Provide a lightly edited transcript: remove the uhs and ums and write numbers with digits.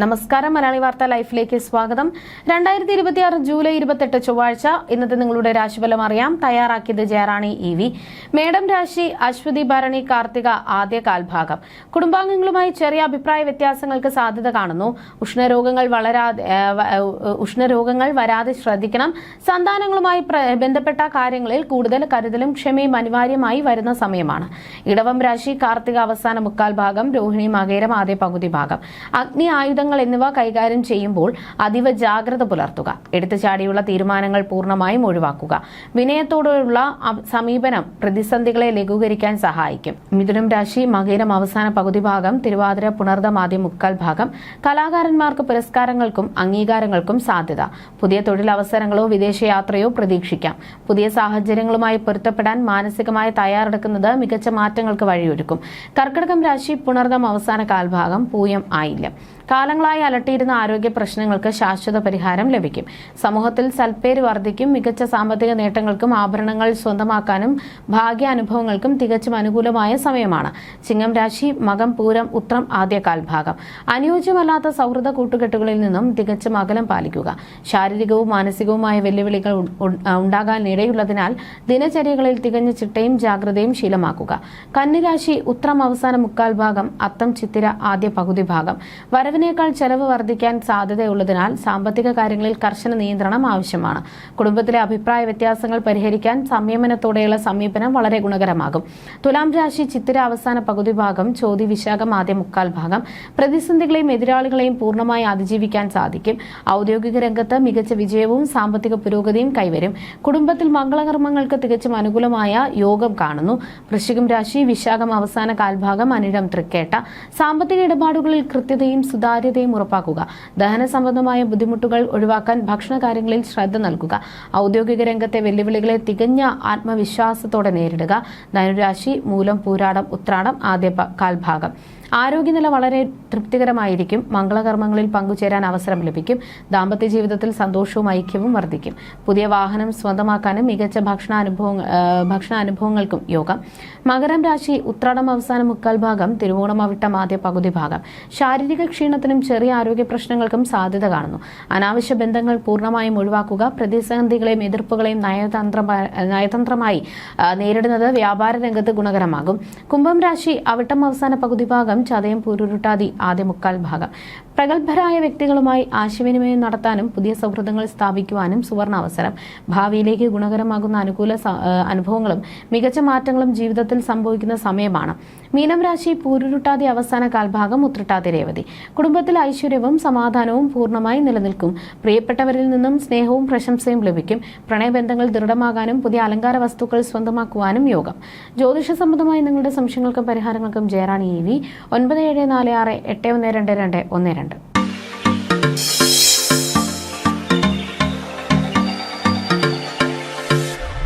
നമസ്കാരം. മലയാളി വാർത്ത ലൈഫിലേക്ക് സ്വാഗതം. 2026 ജൂലൈ 28 ചൊവ്വാഴ്ച ഇന്നത്തെ നിങ്ങളുടെ രാശിഫലം അറിയാം. തയ്യാറാക്കിയത് ജയറാണി EV. മേടം രാശി അശ്വതി ഭരണി കാർത്തിക ആദ്യ കാൽഭാഗം. കുടുംബാംഗങ്ങളുമായി ചെറിയ അഭിപ്രായ വ്യത്യാസങ്ങൾക്ക് സാധ്യത കാണുന്നു. ഉഷ്ണരോഗങ്ങൾ വരാതെ ശ്രദ്ധിക്കണം. സന്താനങ്ങളുമായി ബന്ധപ്പെട്ട കാര്യങ്ങളിൽ കൂടുതൽ കരുതലും ക്ഷമയും അനിവാര്യമായി വരുന്ന സമയമാണ്. ഇടവം രാശി കാർത്തിക അവസാന മുക്കാൽ ഭാഗം, രോഹിണി മകേരം ആദ്യ പകുതി ഭാഗം. അഗ്നി ആയുധങ്ങൾ എന്നിവ കൈകാര്യം ചെയ്യുമ്പോൾ അതീവ ജാഗ്രത പുലർത്തുക. എടുത്തുചാടിയുള്ള തീരുമാനങ്ങൾ പൂർണ്ണമായും ഒഴിവാക്കുക. വിനയത്തോടുള്ള സമീപനം പ്രതിസന്ധികളെ ലഘൂകരിക്കാൻ സഹായിക്കും. മിഥുനം രാശി മകേരം അവസാന പകുതി ഭാഗം, തിരുവാതിര പുണർദം ആദ്യ മുക്കാൽ ഭാഗം. കലാകാരന്മാർക്ക് പുരസ്കാരങ്ങൾക്കും അംഗീകാരങ്ങൾക്കും സാധ്യത. പുതിയ തൊഴിലവസരങ്ങളോ വിദേശയാത്രയോ പ്രതീക്ഷിക്കാം. പുതിയ സാഹചര്യങ്ങളുമായി പൊരുത്തപ്പെടാൻ മാനസികമായി തയ്യാറെടുക്കുന്നത് മികച്ച മാറ്റങ്ങൾക്ക് വഴിയൊരുക്കും. കർക്കിടകം രാശി പുണർദം അവസാന കാൽഭാഗം, പൂയം ആയില്യം. കാലങ്ങളായി അലട്ടിയിരുന്ന ആരോഗ്യ പ്രശ്നങ്ങൾക്ക് ശാശ്വത പരിഹാരം ലഭിക്കും. സമൂഹത്തിൽ സൽപ്പേര് വർദ്ധിക്കും. മികച്ച സാമ്പത്തിക നേട്ടങ്ങൾക്കും ആഭരണങ്ങൾ സ്വന്തമാക്കാനും ഭാഗ്യാനുഭവങ്ങൾക്കും തികച്ചും അനുകൂലമായ സമയമാണ്. ചിങ്ങം രാശി മകം പൂരം ഉത്രം ആദ്യ കാൽഭാഗം. അനുയോജ്യമല്ലാത്ത സൗഹൃദ കൂട്ടുകെട്ടുകളിൽ നിന്നും തികച്ചും അകലം പാലിക്കുക. ശാരീരികവും മാനസികവുമായ വെല്ലുവിളികൾ ഉണ്ടാകാനിടയുള്ളതിനാൽ ദിനചര്യകളിൽ തികഞ്ഞ ചിട്ടയും ജാഗ്രതയും ശീലമാക്കുക. കന്നിരാശി ഉത്രം അവസാന മുക്കാൽ ഭാഗം, അത്തം ചിത്തിര ആദ്യ പകുതി ഭാഗം. വരവിനേക്കാൾ ചെലവ് വർദ്ധിക്കാൻ സാധ്യതയുള്ളതിനാൽ സാമ്പത്തിക കാര്യങ്ങളിൽ കർശന നിയന്ത്രണം ആവശ്യമാണ്. കുടുംബത്തിലെ അഭിപ്രായ വ്യത്യാസങ്ങൾ പരിഹരിക്കാൻ സംയമനത്തോടെയുള്ള സമീപനം വളരെ ഗുണകരമാകും. തുലാം രാശി ചിത്തിര അവസാന പകുതി ഭാഗം, ചോതി വിശാഖം ആദ്യ മുക്കാൽ ഭാഗം. പ്രതിസന്ധികളെയും എതിരാളികളെയും പൂർണ്ണമായി അതിജീവിക്കാൻ സാധിക്കും. ഔദ്യോഗിക രംഗത്ത് മികച്ച വിജയവും സാമ്പത്തിക പുരോഗതിയും കൈവരും. കുടുംബത്തിൽ മംഗളകർമ്മങ്ങൾക്ക് തികച്ചും അനുകൂലമായ യോഗം കാണുന്നു. വൃശ്ചികം രാശി വിശാഖം അവസാന കാൽഭാഗം, അനിഴം തൃക്കേട്ട. സാമ്പത്തിക ഇടപാടുകളിൽ കൃത്യതയും സുതാര്യതയും ഉറപ്പാക്കുക. ദഹന സംബന്ധമായ ബുദ്ധിമുട്ടുകൾ ഒഴിവാക്കാൻ ഭക്ഷണ കാര്യങ്ങളിൽ ശ്രദ്ധ നൽകുക. ഔദ്യോഗിക രംഗത്തെ വെല്ലുവിളികളെ തികഞ്ഞ ആത്മവിശ്വാസത്തോടെ നേരിടുക. ധനുരാശി മൂലം പൂരാടം ഉത്രാടം ആദ്യ കാൽഭാഗം. ആരോഗ്യനില വളരെ തൃപ്തികരമായിരിക്കും. മംഗളകർമ്മങ്ങളിൽ പങ്കുചേരാൻ അവസരം ലഭിക്കും. ദാമ്പത്യ ജീവിതത്തിൽ സന്തോഷവും ഐക്യവും വർദ്ധിക്കും. പുതിയ വാഹനം സ്വന്തമാക്കാനും മികച്ച ഭക്ഷണാനുഭവങ്ങൾക്കും യോഗം. മകരം രാശി ഉത്രാടം അവസാന മുക്കാൽ ഭാഗം, തിരുവോണം അവിട്ടം ആദ്യ പകുതി ഭാഗം. ശാരീരിക ക്ഷീണത്തിനും ചെറിയ ആരോഗ്യ പ്രശ്നങ്ങൾക്കും സാധ്യത കാണുന്നു. അനാവശ്യ ബന്ധങ്ങൾ പൂർണ്ണമായും ഒഴിവാക്കുക. പ്രതിസന്ധികളെയും എതിർപ്പുകളെയും നയതന്ത്രമായി നേരിടുന്നത് വ്യാപാര രംഗത്ത് ഗുണകരമാകും. കുംഭം രാശി അവിട്ടം അവസാന പകുതി ഭാഗം, ചതയം പൂരുരുട്ടാതി ആദ്യ മുക്കാൽ ഭാഗം. പ്രഗത്ഭരായ വ്യക്തികളുമായി ആശയവിനിമയം നടത്താനും പുതിയ സൗഹൃദങ്ങൾ സ്ഥാപിക്കുവാനും സുവർണ അവസരം. ഭാവിയിലേക്ക് ഗുണകരമാകുന്ന അനുകൂല അനുഭവങ്ങളും മികച്ച മാറ്റങ്ങളും ജീവിതത്തിൽ സംഭവിക്കുന്ന സമയമാണ്. മീനം രാശി പൂരുരുട്ടാതി അവസാന കാൽഭാഗം, ഉത്രട്ടാതി രേവതി. കുടുംബത്തിൽ ഐശ്വര്യവും സമാധാനവും പൂർണ്ണമായി നിലനിൽക്കും. പ്രിയപ്പെട്ടവരിൽ നിന്നും സ്നേഹവും പ്രശംസയും ലഭിക്കും. പ്രണയബന്ധങ്ങൾ ദൃഢമാകാനും പുതിയ അലങ്കാര വസ്തുക്കൾ സ്വന്തമാക്കുവാനും യോഗം. ജ്യോതിഷ സംബന്ധമായി നിങ്ങളുടെ സംശയങ്ങൾക്കും പരിഹാരങ്ങൾക്കും ജയറാണി EV 9746812212.